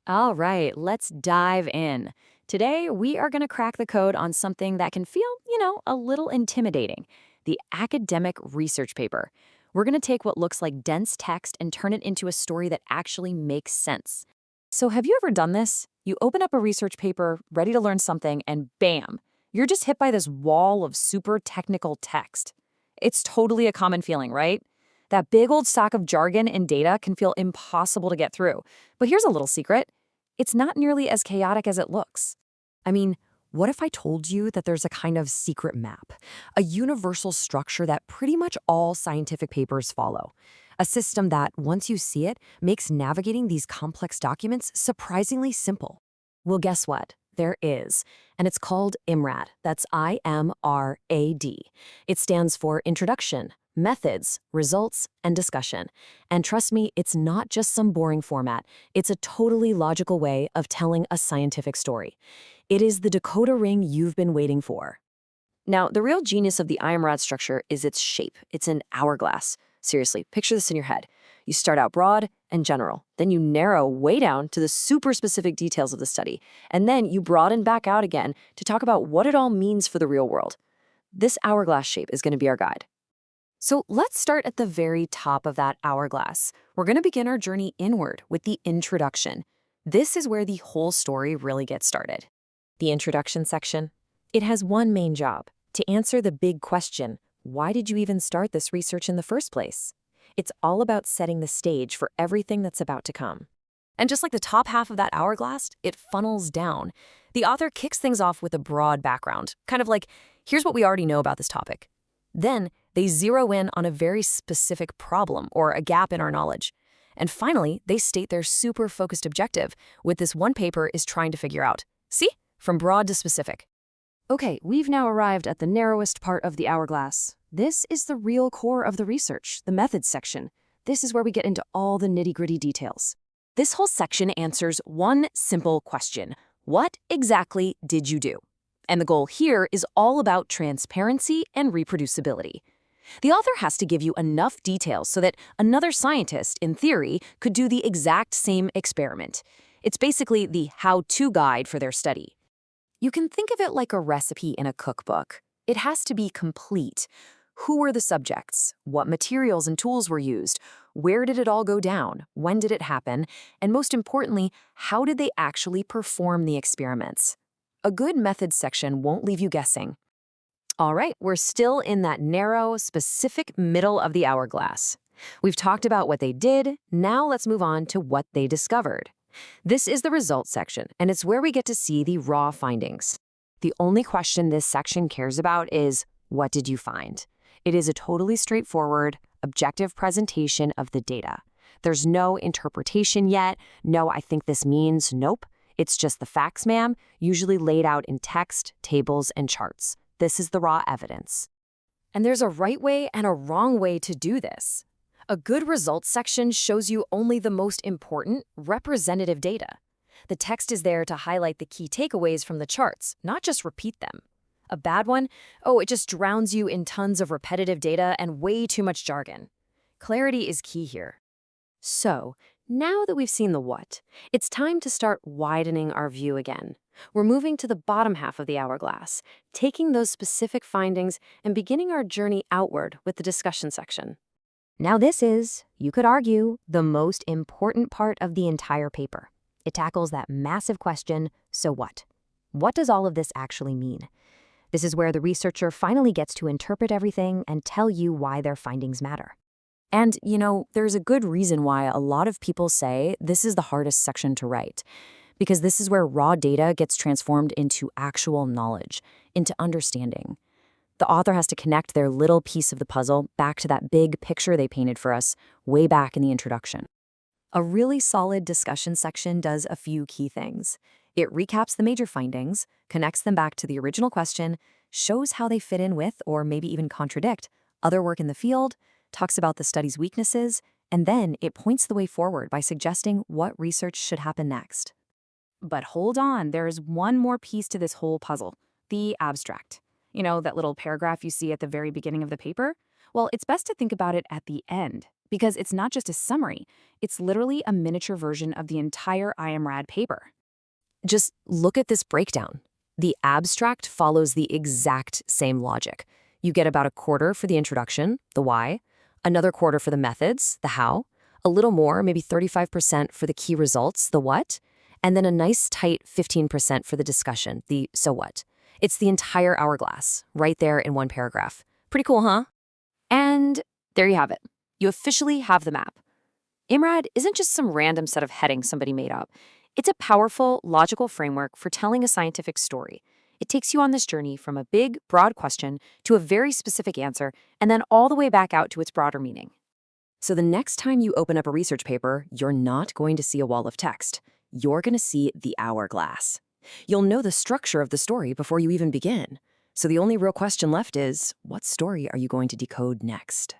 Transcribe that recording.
All right, let's dive in. Today, we are going to crack the code on something that can feel, a little intimidating: the academic research paper. We're going to take what looks like dense text and turn it into a story that actually makes sense. So, have you ever done this? You open up a research paper, ready to learn something, and bam, you're just hit by this wall of super technical text. It's totally a common feeling, right? That big old stack of jargon and data can feel impossible to get through. But here's a little secret: it's not nearly as chaotic as it looks. I mean, what if I told you that there's a kind of secret map, a universal structure that pretty much all scientific papers follow? A system that, once you see it, makes navigating these complex documents surprisingly simple. Well, guess what? There is, and it's called IMRaD. That's IMRAD. It stands for Introduction, Methods, Results, and Discussion. And trust me, it's not just some boring format. It's a totally logical way of telling a scientific story. It is the decoder ring you've been waiting for. Now, the real genius of the IMRAD structure is its shape. It's an hourglass. Seriously, picture this in your head. You start out broad and general, then you narrow way down to the super specific details of the study, and then you broaden back out again to talk about what it all means for the real world. This hourglass shape is going to be our guide. So let's start at the very top of that hourglass. We're going to begin our journey inward with the introduction. This is where the whole story really gets started. The introduction section. It has one main job: to answer the big question: why did you even start this research in the first place? It's all about setting the stage for everything that's about to come. And just like the top half of that hourglass, it funnels down. The author kicks things off with a broad background, kind of like, here's what we already know about this topic. Then they zero in on a very specific problem or a gap in our knowledge. And finally, they state their super focused objective, what this one paper is trying to figure out. See? From broad to specific. Okay, we've now arrived at the narrowest part of the hourglass. This is the real core of the research, the methods section. This is where we get into all the nitty-gritty details. This whole section answers one simple question: what exactly did you do? And the goal here is all about transparency and reproducibility. The author has to give you enough details so that another scientist, in theory, could do the exact same experiment. It's basically the how-to guide for their study. You can think of it like a recipe in a cookbook. It has to be complete. Who were the subjects? What materials and tools were used? Where did it all go down? When did it happen? And most importantly, how did they actually perform the experiments? A good methods section won't leave you guessing. All right, we're still in that narrow, specific middle of the hourglass. We've talked about what they did. Now let's move on to what they discovered. This is the results section, and it's where we get to see the raw findings. The only question this section cares about is, what did you find? It is a totally straightforward, objective presentation of the data. There's no interpretation yet. No, I think this means. Nope. It's just the facts, ma'am, usually laid out in text, tables, and charts. This is the raw evidence. And there's a right way and a wrong way to do this. A good results section shows you only the most important, representative data. The text is there to highlight the key takeaways from the charts, not just repeat them. A bad one? Oh, it just drowns you in tons of repetitive data and way too much jargon. Clarity is key here. So, now that we've seen the what, it's time to start widening our view again. We're moving to the bottom half of the hourglass, taking those specific findings and beginning our journey outward with the discussion section. Now this is, you could argue, the most important part of the entire paper. It tackles that massive question: so what? What does all of this actually mean? This is where the researcher finally gets to interpret everything and tell you why their findings matter. And, there's a good reason why a lot of people say this is the hardest section to write, because this is where raw data gets transformed into actual knowledge, into understanding. The author has to connect their little piece of the puzzle back to that big picture they painted for us way back in the introduction. A really solid discussion section does a few key things. It recaps the major findings, connects them back to the original question, shows how they fit in with, or maybe even contradict, other work in the field, talks about the study's weaknesses, and then it points the way forward by suggesting what research should happen next. But hold on, there's one more piece to this whole puzzle: the abstract. That little paragraph you see at the very beginning of the paper? Well, it's best to think about it at the end, because it's not just a summary, it's literally a miniature version of the entire IMRaD paper. Just look at this breakdown. The abstract follows the exact same logic. You get about a quarter for the introduction, the why, another quarter for the methods, the how, a little more, maybe 35% for the key results, the what, and then a nice tight 15% for the discussion, the so what. It's the entire hourglass, right there in one paragraph. Pretty cool, huh? And there you have it. You officially have the map. IMRaD isn't just some random set of headings somebody made up. It's a powerful, logical framework for telling a scientific story. It takes you on this journey from a big, broad question to a very specific answer, and then all the way back out to its broader meaning. So the next time you open up a research paper, you're not going to see a wall of text. You're going to see the hourglass. You'll know the structure of the story before you even begin. So the only real question left is, what story are you going to decode next?